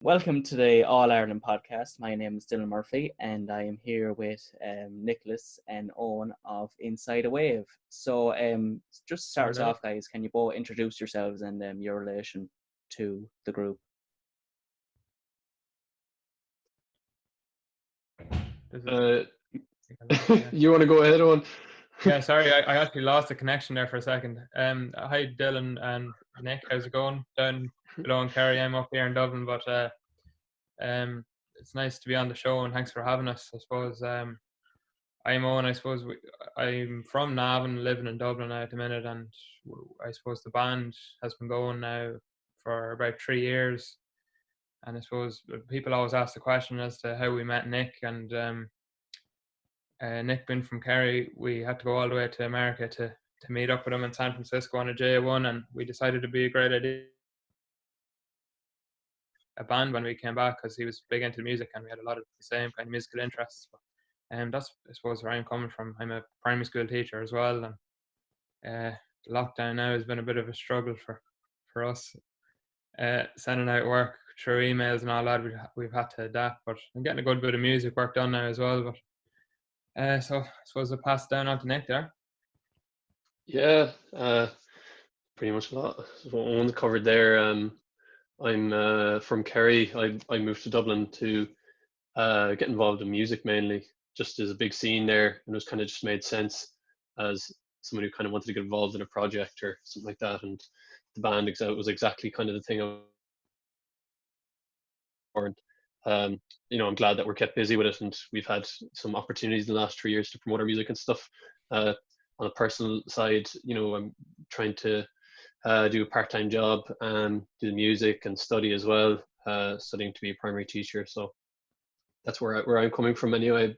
Welcome to the All Ireland podcast. My name is Dylan Murphy, and I am here with Nicholas and Eoghan of INSIDEAWAVE. So, just to start us off, guys, can you both introduce yourselves and your relation to the group? You want to go ahead on? Yeah, sorry, I actually lost the connection there for a second. Hi Dylan and Nick, how's it going? Down below in Kerry, I'm up here in Dublin, but it's nice to be on the show and thanks for having us. I suppose I'm Eoghan. I'm from Navan, living in Dublin now at the minute, and I suppose the band has been going now for about 3 years. And I suppose people always ask the question as to how we met Nick, and Nick being from Kerry, we had to go all the way to America to meet up with him in San Francisco on a J1, and we decided to be a great idea. A band when we came back because he was big into music and we had a lot of the same kind of musical interests. And that's, I suppose, where I'm coming from. I'm a primary school teacher as well, and lockdown now has been a bit of a struggle for us. Sending out work through emails and all that, we've had to adapt, but I'm getting a good bit of music work done now as well. But so I suppose I'll pass it down on to Nick there. Yeah, pretty much a lot. What Eoghan covered there. I'm from Kerry. I moved to Dublin to get involved in music mainly. Just there's a big scene there, and it was kind of just made sense as someone who kind of wanted to get involved in a project or something like that. And the band was exactly kind of the thing. I'm glad that we're kept busy with it, and we've had some opportunities in the last 3 years to promote our music and stuff. On a personal side, I'm trying to do a part-time job and do the music and study as well, studying to be a primary teacher. So that's where I'm coming from anyway.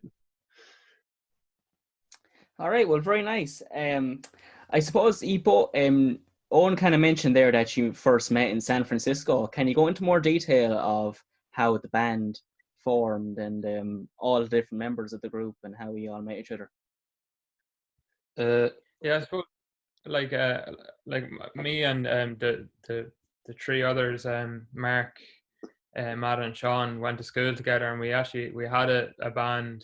All right, well, very nice. I suppose Eoghan kind of mentioned there that you first met in San Francisco. Can you go into more detail of how the band formed and all the different members of the group and how we all met each other? Yeah, I suppose like me and the three others, Mark, Matt and Sean, went to school together, and we had a band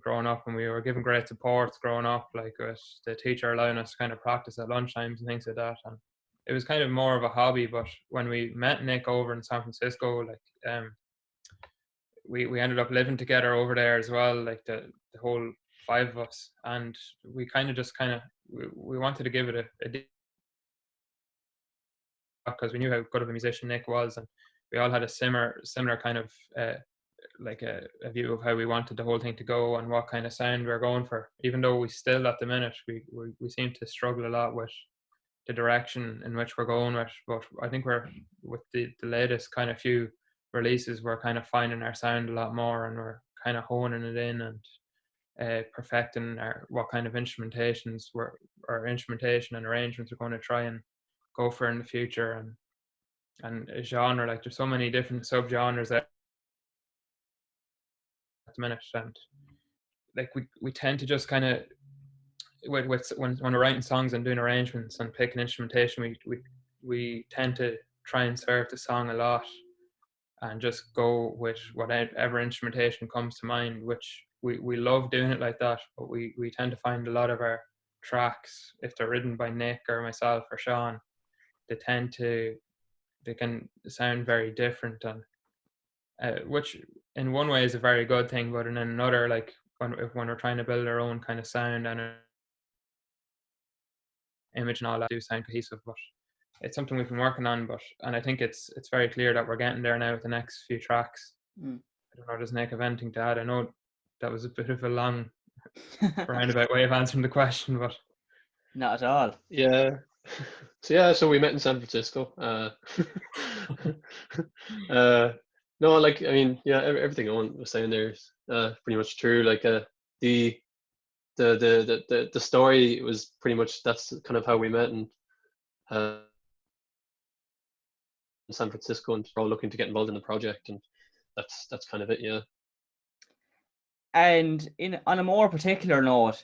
growing up, and we were given great support growing up, like with the teacher allowing us to kind of practice at lunchtimes and things like that. And it was kind of more of a hobby. But when we met Nick over in San Francisco, like we ended up living together over there as well, like the whole 5 of us, and we we wanted to give it a because we knew how good of a musician Nick was, and we all had a similar kind of like a view of how we wanted the whole thing to go and what kind of sound we were going for. Even though we still at the minute we seem to struggle a lot with the direction in which we're going with, but I think we're with the latest kind of few releases, we're kind of finding our sound a lot more, and we're kind of honing it in and perfecting what kind of instrumentation and arrangements we're going to try and go for in the future, and a genre. Like there's so many different subgenres at the minute, and like we tend to just kind of when we're writing songs and doing arrangements and picking instrumentation, we tend to try and serve the song a lot and just go with whatever instrumentation comes to mind, which we love doing it like that. But we tend to find a lot of our tracks, if they're written by Nick or myself or Sean, they can sound very different, and which in one way is a very good thing, but in another, like when we're trying to build our own kind of sound and image and all that, do sound cohesive. But it's something we've been working on, and I think it's very clear that we're getting there now with the next few tracks. I don't know, does Nick have anything to add? I know that was a bit of a long roundabout way of answering the question, but not at all. Yeah. So we met in San Francisco. No, like, I mean, yeah, everything Eoghan was saying there is pretty much true. Like the story was pretty much, that's kind of how we met in San Francisco, and we're all looking to get involved in the project, and that's kind of it. Yeah. And on a more particular note,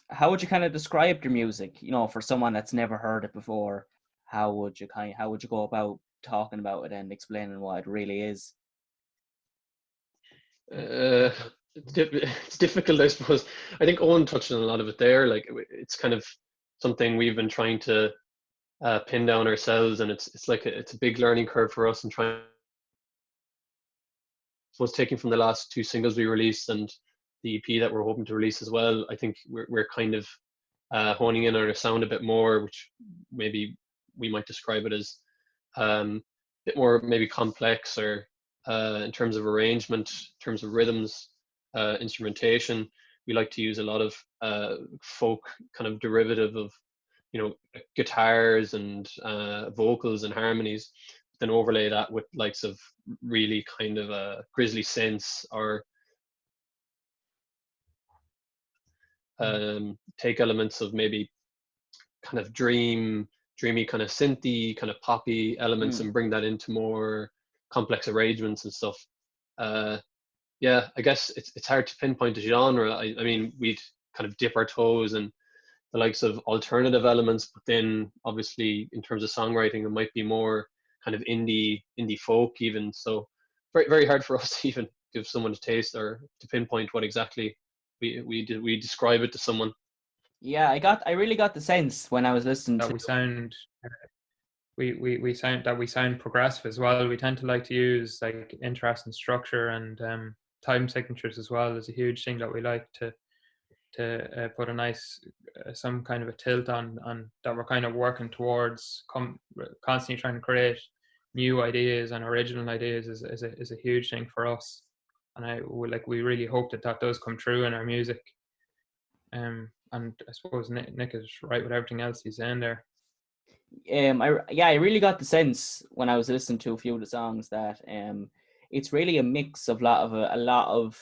how would you kind of describe your music? For someone that's never heard it before, how would you go about talking about it and explaining what it really is? It's difficult, I suppose. I think Owen touched on a lot of it there. Like it's kind of something we've been trying to pin down ourselves, and it's like it's a big learning curve for us, and trying. So it's taking from the last two singles we released and the EP that we're hoping to release as well. I think we're kind of honing in on our sound a bit more, which maybe we might describe it as a bit more maybe complex, or in terms of arrangement, in terms of rhythms, instrumentation. We like to use a lot of folk kind of derivative of, guitars and vocals and harmonies, then overlay that with likes of really kind of grisly synths, or take elements of maybe kind of dreamy kind of synthy, kind of poppy elements, and bring that into more complex arrangements and stuff. Yeah, I guess it's hard to pinpoint a genre. I mean, we'd kind of dip our toes in the likes of alternative elements, but then obviously in terms of songwriting, it might be more kind of indie folk even. So very, very hard for us to even give someone a taste or to pinpoint what exactly we describe it to someone. Yeah, I really got the sense when I was listening that to. we sound progressive as well. We tend to like to use like interesting structure, and time signatures as well is a huge thing that we like to put a nice some kind of a tilt on that we're kind of working towards, constantly trying to create new ideas and original ideas is a huge thing for us, and we really hope that does come true in our music. And I suppose Nick is right with everything else he's saying there. I really got the sense when I was listening to a few of the songs that it's really a mix of a lot of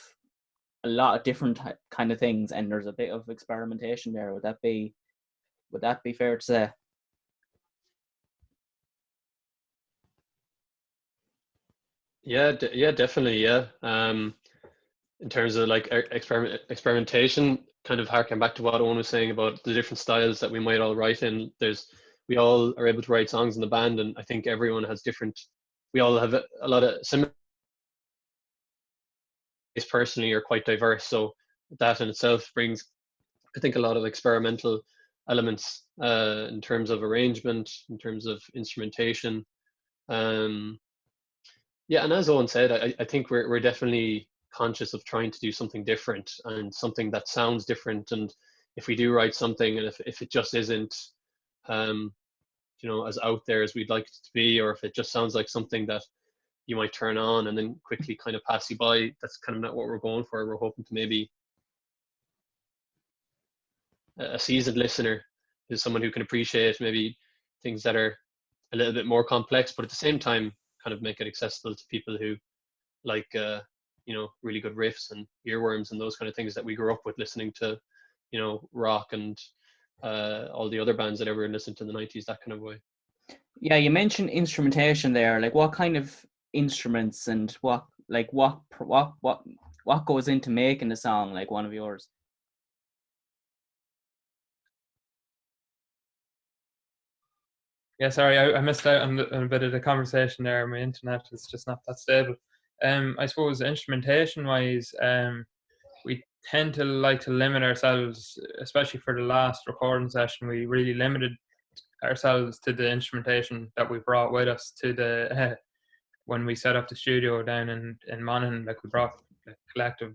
different kind of things, and there's a bit of experimentation there. Would that be fair to say? Yeah, definitely. Yeah. In terms of like experimentation, kind of harking back to what Owen was saying about the different styles that we might all write in. We all are able to write songs in the band, and I think everyone has different. We all have a lot of similar. Personally, are quite diverse, so that in itself brings, I think, a lot of experimental elements in terms of arrangement, in terms of instrumentation. Yeah, and as Owen said, I think we're definitely conscious of trying to do something different and something that sounds different. And if we do write something, and if it just isn't, as out there as we'd like it to be, or if it just sounds like something that you might turn on and then quickly kind of pass you by, that's kind of not what we're going for. We're hoping to maybe a seasoned listener is someone who can appreciate maybe things that are a little bit more complex, but at the same time kind of make it accessible to people who like really good riffs and earworms and those kind of things that we grew up with listening to, rock and all the other bands that everyone listened to in the 90s, that kind of way. Yeah, you mentioned instrumentation there. Like, what kind of instruments and what goes into making a song like one of yours? Yeah, sorry, I missed out on a bit of the conversation there. My internet is just not that stable. I suppose instrumentation-wise, we tend to like to limit ourselves, especially for the last recording session. We really limited ourselves to the instrumentation that we brought with us to the when we set up the studio down in Monaghan. Like, we brought the collective,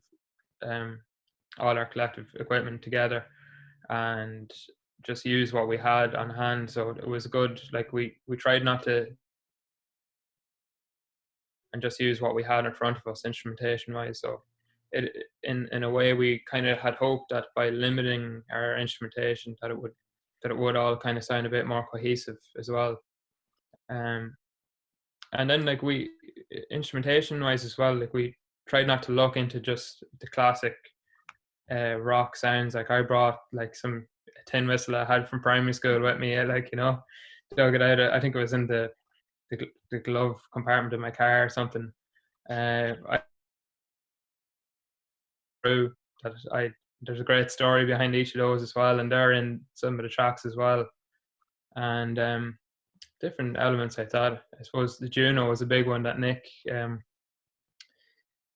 all our collective equipment together, and just use what we had on hand. So it was good. Like, we tried not to, and just use what we had in front of us instrumentation wise. So it in a way, we kind of had hoped that by limiting our instrumentation that it would all kind of sound a bit more cohesive as well. And then, like, we instrumentation wise as well, like, we tried not to look into just the classic rock sounds. Like, I brought like some tin whistle I had from primary school with me, dug it out. I think it was in the glove compartment of my car or something. There's a great story behind each of those as well, and they're in some of the tracks as well. And different elements like that. I suppose the Juno was a big one that Nick,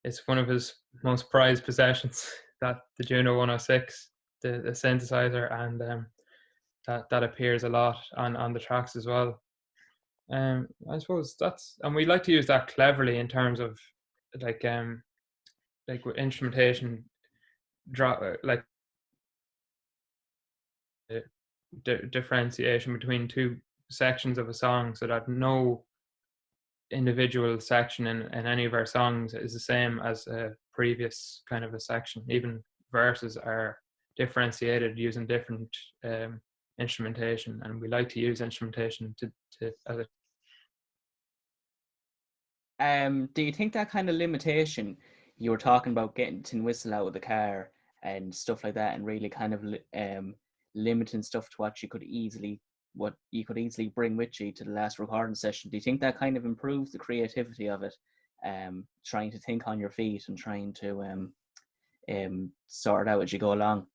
it's one of his most prized possessions, that the Juno 106, the synthesizer, and that appears a lot on the tracks as well. I suppose and we like to use that cleverly in terms of like with instrumentation, like differentiation between two sections of a song, so that no individual section in any of our songs is the same as a previous kind of a section. Even verses are differentiated using different instrumentation, and we like to use instrumentation to as a Do you think that kind of limitation, you were talking about getting tin whistle out of the car and stuff like that, and really kind of limiting stuff to what you could easily bring with you to the last recording session? Do you think that kind of improves the creativity of it? Trying to think on your feet and trying to sort it out as you go along.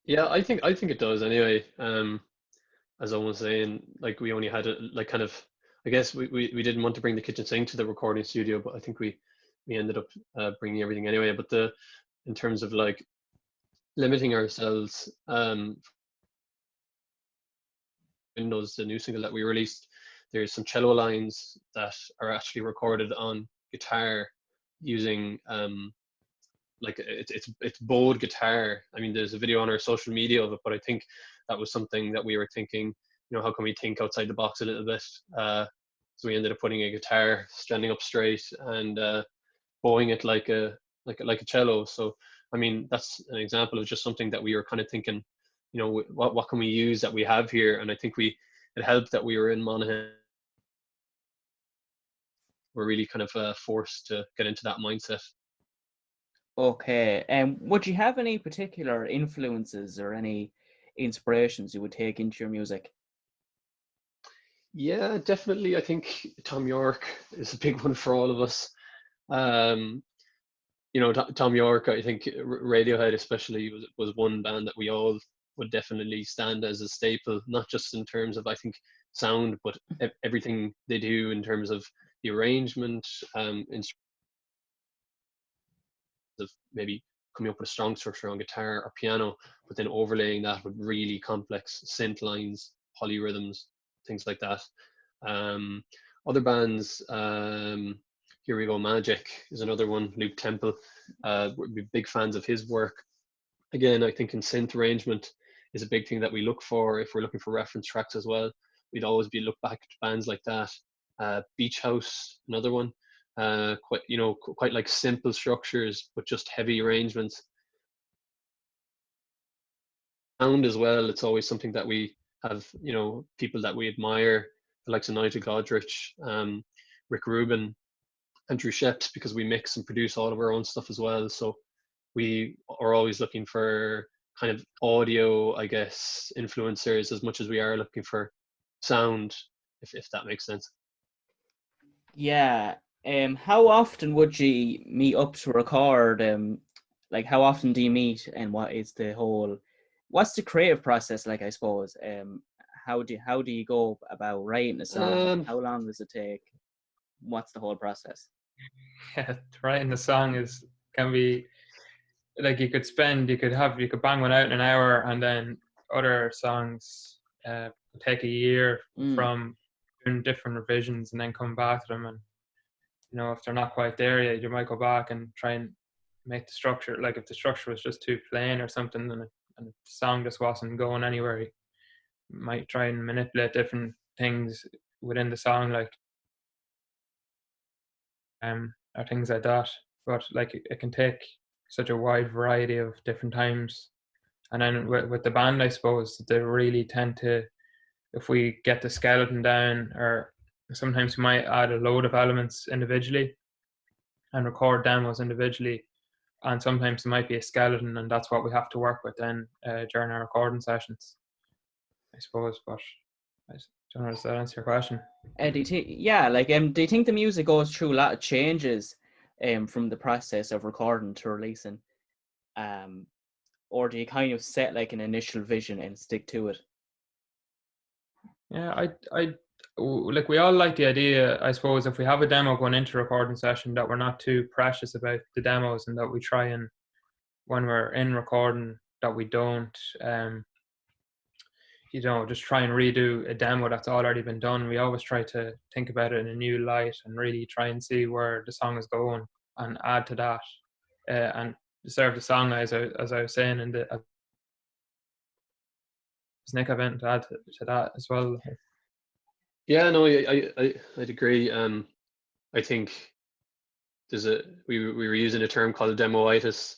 Yeah, I think it does anyway. As I was saying, like we only had like kind of, I guess we didn't want to bring the kitchen sink to the recording studio, but I think we ended up bringing everything anyway. But in terms of like limiting ourselves, Windows, the new single that we released, there's some cello lines that are actually recorded on guitar using like it's bowed guitar. I mean, there's a video on our social media of it, but I think that was something that we were thinking, how can we think outside the box a little bit? So we ended up putting a guitar standing up straight and bowing it like a cello. So I mean, that's an example of just something that we were kind of thinking, what can we use that we have here? And I think it helped that we were in Monaghan. We're really kind of forced to get into that mindset. Okay, would you have any particular influences or any inspirations you would take into your music? Yeah, definitely. I think Tom York is a big one for all of us. Tom York, I think Radiohead especially was one band that we all would definitely stand as a staple, not just in terms of, I think, sound, but everything they do in terms of the arrangement, of maybe coming up with a strong structure on guitar or piano, but then overlaying that with really complex synth lines, polyrhythms, things like that. Other bands, Here We Go Magic is another one. Luke Temple, we're big fans of his work. Again, I think in synth arrangement is a big thing that we look for if we're looking for reference tracks as well. We'd always look back to bands like that. Beach House, another one. Quite like simple structures, but just heavy arrangements. Sound as well, it's always something that we have, people that we admire, the likes of Nigel Godrich, Rick Rubin, Andrew Sheps, because we mix and produce all of our own stuff as well. So we are always looking for kind of audio, I guess, influencers as much as we are looking for sound, if that makes sense. Yeah. How often would you meet up to record? Like how often do you meet, and what's the creative process like, I suppose? How do you go about writing a song? How long does it take? What's the whole process? Yeah, writing the song can be like you could bang one out in an hour, and then other songs take a year from doing different revisions and then come back to them. And if they're not quite there yet, you might go back and try and make the structure, like if the structure was just too plain or something, and the song just wasn't going anywhere, you might try and manipulate different things within the song, like or things like that. But like it can take such a wide variety of different times. And then with the band, I suppose they really tend to, if we get the skeleton down, or sometimes we might add a load of elements individually and record demos individually, and sometimes there might be a skeleton, and that's what we have to work with then during our recording sessions, I suppose. But I don't know, does that answer your question? Do you think the music goes through a lot of changes from the process of recording to releasing? or do you kind of set like an initial vision and stick to it? Yeah, like we all like the idea, I suppose, if we have a demo going into a recording session, that we're not too precious about the demos, and that we try and, when we're in recording, that we don't, just try and redo a demo that's already been done. We always try to think about it in a new light and really try and see where the song is going and add to that, and serve the song as I was saying in the. Does Nick have anything to add to that as well? Yeah, no, I'd agree. I think we were using a term called demoitis,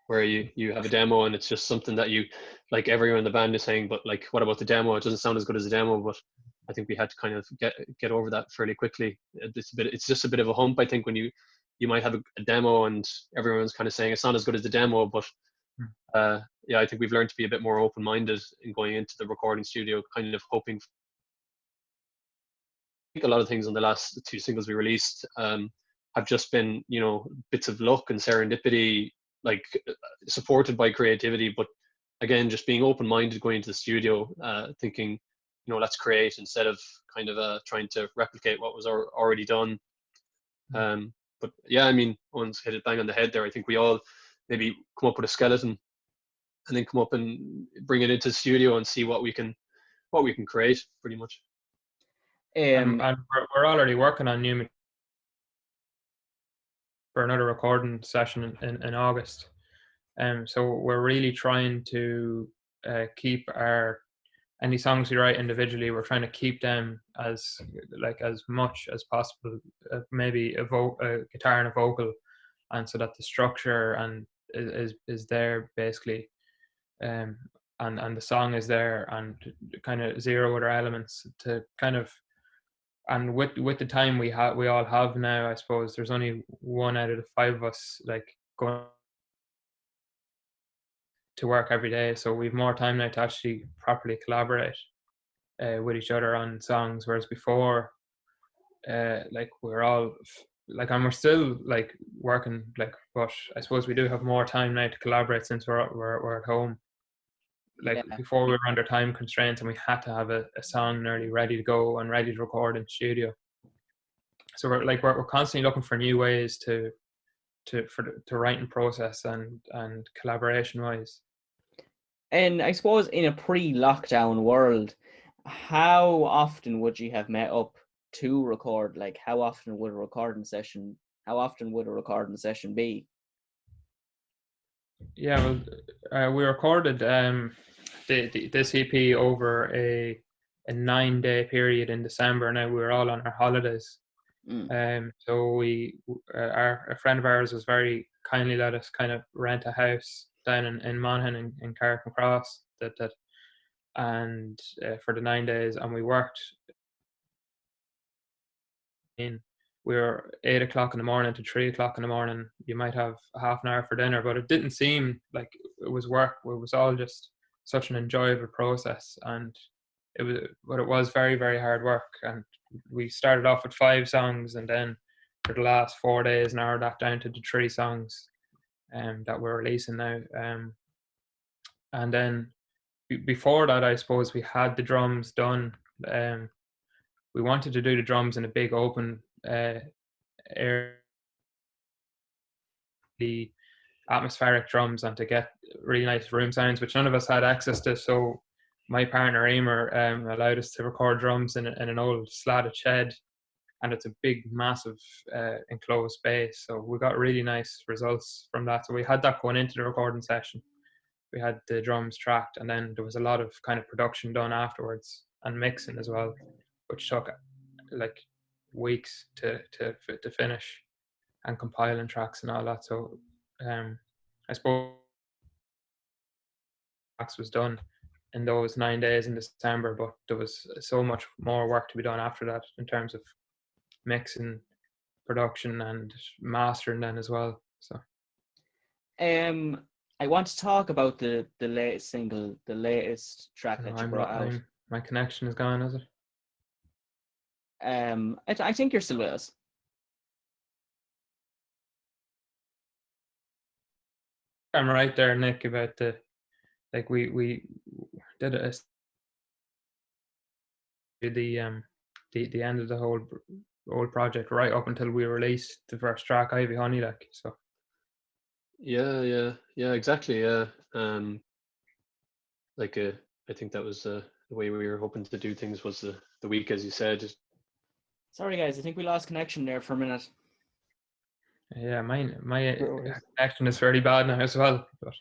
where you have a demo and it's just something that you, like, everyone in the band is saying, but like, what about the demo? It doesn't sound as good as a demo. But I think we had to kind of get over that fairly quickly. It's just a bit of a hump, I think, when you might have a demo and everyone's kind of saying it's not as good as the demo. But yeah, I think we've learned to be a bit more open-minded in going into the recording studio, kind of hoping. A lot of things on the last two singles we released have just been, bits of luck and serendipity, like, supported by creativity. But again, just being open-minded going into the studio, thinking, let's create instead of kind of trying to replicate what was already done. But yeah, I mean, Owen's hit it bang on the head there. I think we all maybe come up with a skeleton and then come up and bring it into the studio and see what we can create, pretty much. And we're already working on new for another recording session in August. So we're really trying to keep any songs we write individually, we're trying to keep them as much as possible, maybe a guitar and a vocal, and so that the structure and is there basically, and the song is there, and kind of zero other elements to kind of. And with the time we all have now, I suppose there's only one out of the five of us like going to work every day, so we've more time now to actually properly collaborate with each other on songs. Whereas before, like we're all like, and we're still like working, like, but I suppose we do have more time now to collaborate since we're at home. Like before, we were under time constraints and we had to have a song nearly ready to go and ready to record in studio. So we're constantly looking for new ways to writing process and collaboration wise. And I suppose in a pre-lockdown world, how often would you have met up to record? Like, how often would a recording session be? Yeah, well, we recorded this EP over a 9-day period in December. Now we were all on our holidays. So a friend of ours was very kindly let us kind of rent a house down in Monaghan in Carrick Cross and for the 9 days, and we worked in. We were 8 o'clock in the morning to 3 o'clock in the morning. You might have a half an hour for dinner, but it didn't seem like it was work. It was all just such an enjoyable process, and it was very, very hard work. And we started off with 5 songs, and then for the last 4 days narrowed that down to the 3 songs that we're releasing now. And then before that, I suppose we had the drums done. We wanted to do the drums in a big open area, the atmospheric drums, and to get really nice room sounds, which none of us had access to. So my partner Emer allowed us to record drums in an old slatted shed, and it's a big, massive enclosed space. So we got really nice results from that. So we had that going into the recording session. We had the drums tracked, and then there was a lot of kind of production done afterwards and mixing as well, which took like weeks to finish, and compiling tracks and all that. So I suppose tracks was done in those 9 days in December, but there was so much more work to be done after that in terms of mixing, production, and mastering then as well. So I want to talk about the latest single, the latest track that you brought out. My connection is gone, is it? I think you're still with us. I'm right there, Nick, about the like we did the end of the whole project right up until we released the first track, Ivy Honey, like. So Yeah, exactly. Yeah. Like I think that was the way we were hoping to do things, was the week, as you said. Sorry, guys, I think we lost connection there for a minute. yeah, my No worries. connection is fairly bad now as well. But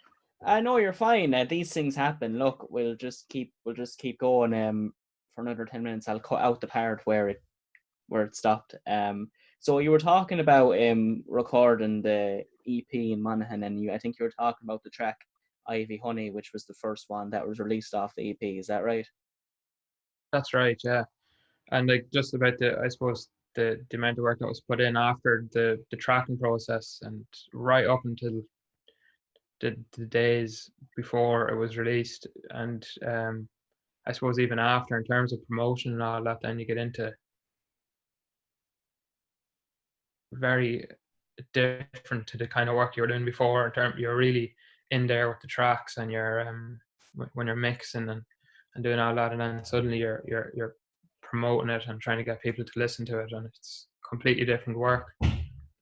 I know you're fine. These things happen. Look, we'll just keep going. For another 10 minutes, I'll cut out the part where it stopped. So you were talking about recording the EP in Monaghan, and I think you were talking about the track Ivy Honey, which was the first one that was released off the EP. Is that right? that's right, yeah. And like just about I suppose the amount of work that was put in after the tracking process and right up until the days before it was released, and I suppose even after, in terms of promotion and all that, then you get into very different to the kind of work you were doing before. In terms, you're really in there with the tracks, and you're when you're mixing and doing all that, and then suddenly you're promoting it and trying to get people to listen to it, and it's completely different work.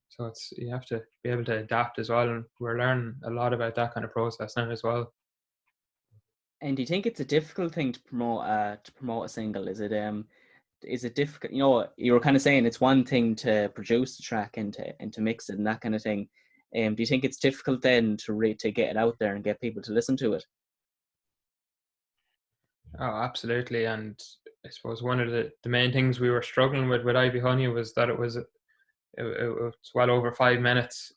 So it's, you have to be able to adapt as well, and we're learning a lot about that kind of process now as well. And do you think it's a difficult thing to promote a single? Is it difficult? You know, you were kind of saying it's one thing to produce the track and to mix it and that kind of thing. Do you think it's difficult then to get it out there and get people to listen to it? Oh, absolutely. And I suppose one of the main things we were struggling with Ivy Honey was that it was well over 5 minutes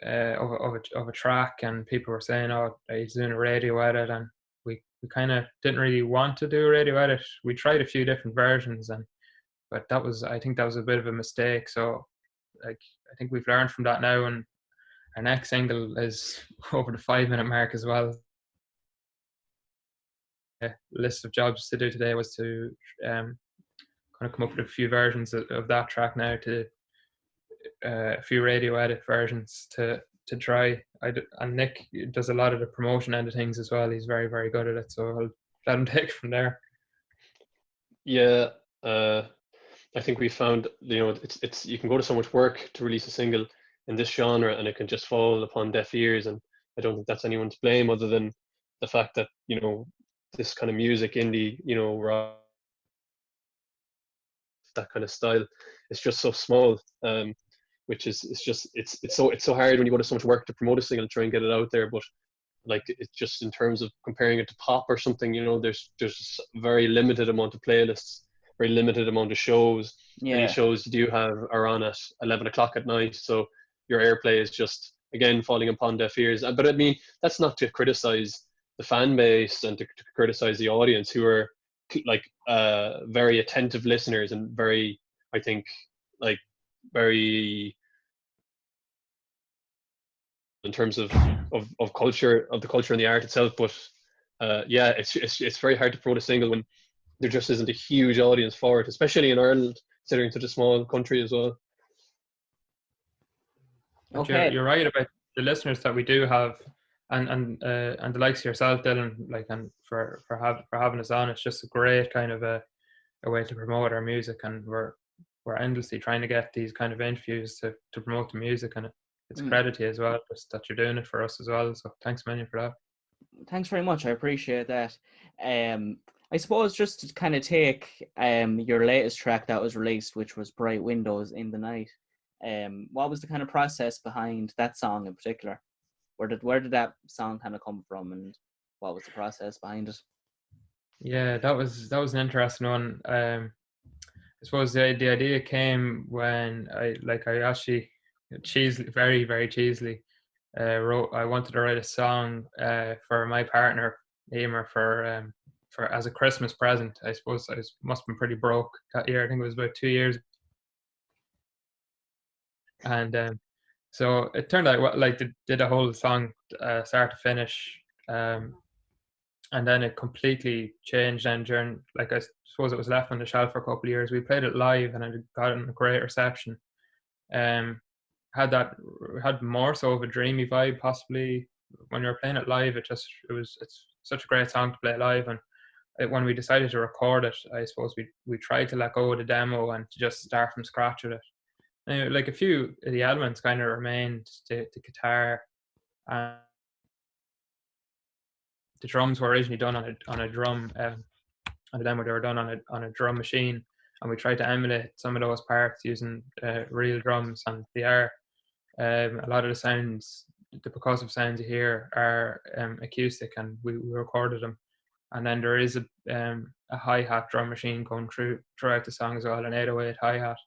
of a track, and people were saying, "Oh, he's doing a radio edit," and we kind of didn't really want to do a radio edit. We tried a few different versions, but I think that was a bit of a mistake. So, like, I think we've learned from that now, and our next single is over the 5 minute mark as well. List of jobs to do today was to kind of come up with a few versions of that track now, to a few radio edit versions to try. And Nick does a lot of the promotion end of things as well. He's very, very good at it, so I'll let him take from there. Yeah, I think we found, it's you can go to so much work to release a single in this genre, and it can just fall upon deaf ears. And I don't think that's anyone's blame, other than the fact that this kind of music, indie, rock, that kind of style, is just so small. Which is it's so hard when you go to so much work to promote a single and try and get it out there. But like, it's just, in terms of comparing it to pop or something, there's very limited amount of playlists, very limited amount of shows. Yeah. Any shows you do have are on at 11 o'clock at night, so your airplay is just, again, falling upon deaf ears. But I mean, that's not to criticize the fan base and to criticize the audience, who are like very attentive listeners, and very, I think, like, very, in terms of culture, of the culture and the art itself. But yeah, it's very hard to promote a single when there just isn't a huge audience for it, especially in Ireland, considering such a small country as well. But Okay. you're right about the listeners that we do have, and the likes of yourself, Dylan, like, and for having us on. It's just a great kind of a way to promote our music, and we're endlessly trying to get these kind of interviews to promote the music, and it's credit to you as well, just that you're doing it for us as well. So thanks a million for that. Thanks very much. I appreciate that. I suppose just to kind of take your latest track that was released, which was Bright Windows in the Night. What was the kind of process behind that song in particular? Where did that song kind of come from, and what was the process behind it? Yeah, that was an interesting one. I suppose the idea came when I actually cheesily, very, very cheesily, I wanted to write a song for my partner Emer for as a Christmas present. I suppose I must have been pretty broke that year. I think it was about 2 years, and so it turned out, like, did a whole song start to finish, and then it completely changed. And during, like, I suppose it was left on the shelf for a couple of years. We played it live, and it got a great reception. Had more so of a dreamy vibe, possibly, when you're playing it live, it's such a great song to play live. And when we decided to record it, I suppose we tried to let go of the demo and to just start from scratch with it. Now, like a few of the elements kind of remained, the guitar, and the drums were originally done on a drum. On the demo, they were done on a drum machine, and we tried to emulate some of those parts using real drums. And they are a lot of the sounds, the percussive sounds you hear are acoustic, and we recorded them. And then there is a hi-hat drum machine going throughout the song as well, an 808 hi-hat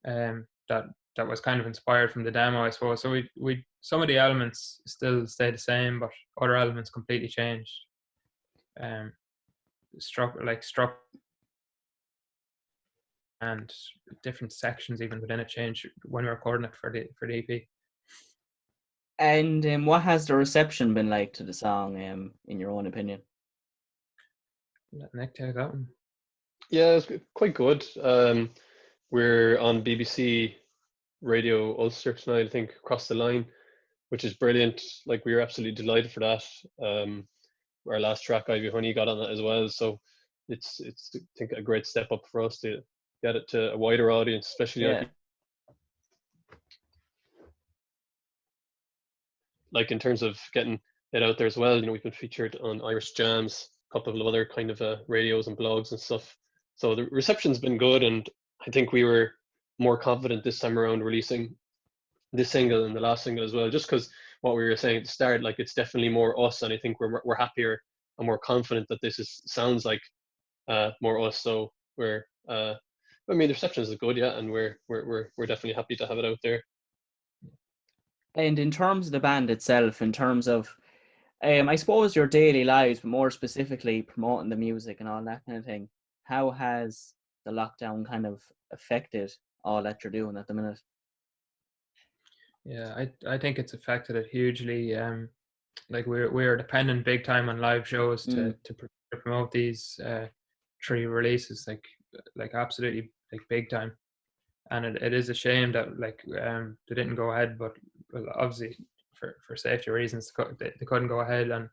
that was kind of inspired from the demo, I suppose. So we some of the elements still stay the same, but other elements completely changed. Struck and different sections even within it changed when we were recording it for the EP. And what has the reception been like to the song, in your own opinion? Let Nick take that one. Yeah, it's quite good. We're on BBC Radio Ulster tonight, I think, across the line, which is brilliant. Like, we were absolutely delighted for that. Our last track, Ivy Honey, got on it as well. So it's I think a great step up for us to get it to a wider audience, especially like in terms of getting it out there as well. You know, we've been featured on Irish Jams, a couple of other kind of radios and blogs and stuff. So the reception's been good, and I think we were more confident this time around releasing this single and the last single as well, just because what we were saying at the start, like, it's definitely more us, and I think we're happier and more confident that this sounds like more us. So we're I mean, the reception is good, yeah, and we're definitely happy to have it out there. And in terms of the band itself, in terms of I suppose your daily lives, but more specifically promoting the music and all that kind of thing, how has the lockdown kind of affected all that you're doing at the minute? Yeah, I think it's affected it hugely. Like we're dependent big time on live shows to promote these 3 releases, like absolutely, like, big time. And it is a shame that, like, they didn't go ahead, but obviously for safety reasons they couldn't go ahead. And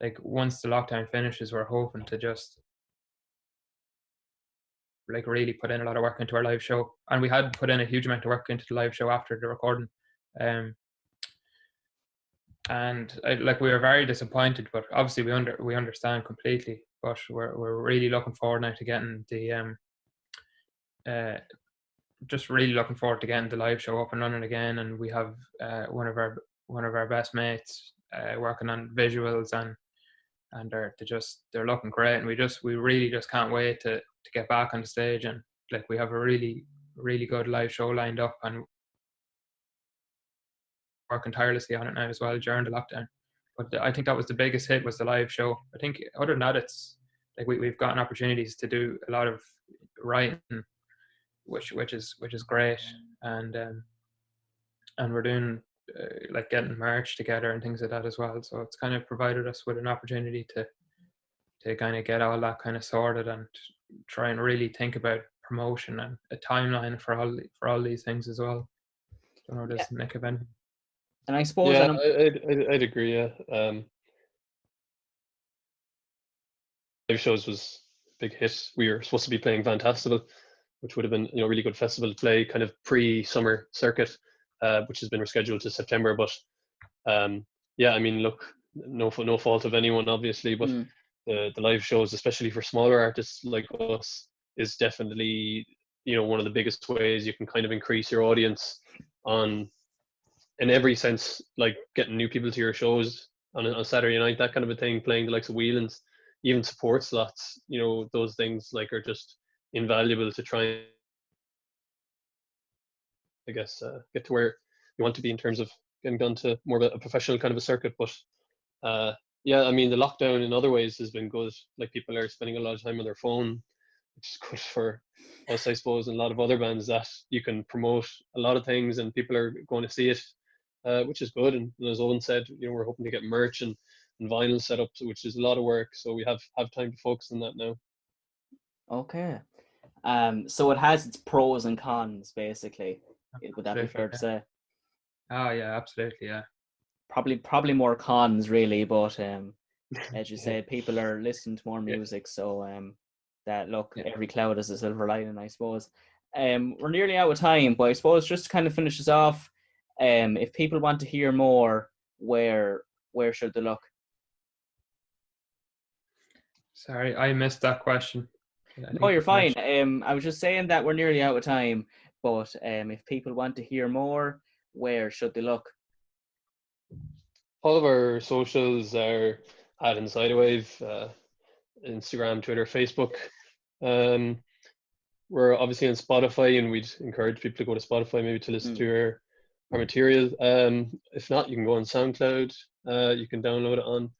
like, once the lockdown finishes, we're hoping to just, like, really put in a lot of work into our live show. And we had put in a huge amount of work into the live show after the recording. And like, we were very disappointed, but obviously we understand completely. But we're really looking forward now to getting the just really looking forward to getting the live show up and running again. And we have one of our best mates working on visuals, and they're looking great. And we really just can't wait to get back on the stage. And like, we have a really, really good live show lined up, and working tirelessly on it now as well during the lockdown. But I think that was the biggest hit, was the live show. I think other than that, it's like we've gotten opportunities to do a lot of writing, which is great. And we're doing like getting merch together and things like that as well. So it's kind of provided us with an opportunity to kind of get all that kind of sorted and try and really think about promotion and a timeline for all these things as well. Don't know, does Nick have anything? And I suppose, yeah, I'd agree. Yeah, live shows was a big hit. We were supposed to be playing Van Festival, which would have been, a really good festival to play, kind of pre-summer circuit, which has been rescheduled to September. But yeah, I mean, look, no fault of anyone, obviously, but the live shows, especially for smaller artists like us, is definitely, one of the biggest ways you can kind of increase your audience in every sense, like getting new people to your shows on Saturday night, that kind of a thing, playing the likes of Whelan's, even support slots, those things like are just invaluable to try, I guess, get to where you want to be in terms of getting done to more of a professional kind of a circuit. But yeah, I mean, the lockdown in other ways has been good. Like, people are spending a lot of time on their phone, which is good for us, I suppose, and a lot of other bands, that you can promote a lot of things and people are going to see it, which is good. And as Owen said, we're hoping to get merch and vinyl set up, which is a lot of work. So we have time to focus on that now. Okay. So it has its pros and cons, basically. Would that be fair to say? Oh yeah, absolutely, yeah. probably more cons really, but as you Yeah. said, people are listening to more Yeah. music, so that look, Yeah. every cloud has a silver lining, I suppose. We're nearly out of time, but I suppose just to kind of finish this off, if people want to hear more, where should they look? Sorry, I missed that question. I No, think you're you fine. mentioned. I was just saying that we're nearly out of time, but if people want to hear more, where should they look? All of our socials are at INSIDEAWAVE, Instagram, Twitter, Facebook. Um, we're obviously on Spotify, and we'd encourage people to go to Spotify maybe to listen to our material. If not, you can go on SoundCloud. You can download it on.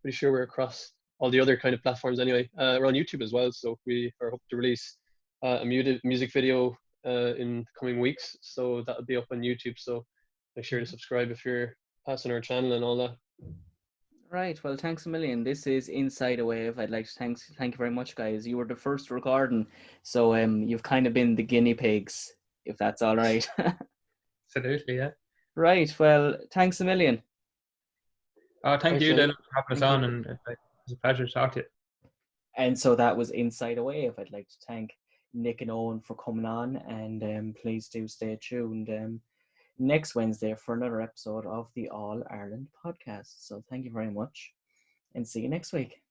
Pretty sure we're across all the other kind of platforms anyway. We're on YouTube as well, so we are hoping to release a music video in coming weeks. So that'll be up on YouTube. So make sure to subscribe if you're passing our channel and all that. Right. Well, thanks a million. This is Inside a Wave. I'd like to thank you very much, guys. You were the first recording, so you've kind of been the guinea pigs, if that's all right. Absolutely, yeah. Right. Well, thanks a million. Oh, thank Thanks, you, Ian. Dylan, for having us Thank on, you. and it was a pleasure to talk to you. And so that was Inside a Wave. I'd like to thank Nick and Eoghan for coming on, and please do stay tuned next Wednesday for another episode of the All Ireland podcast. So thank you very much, and see you next week.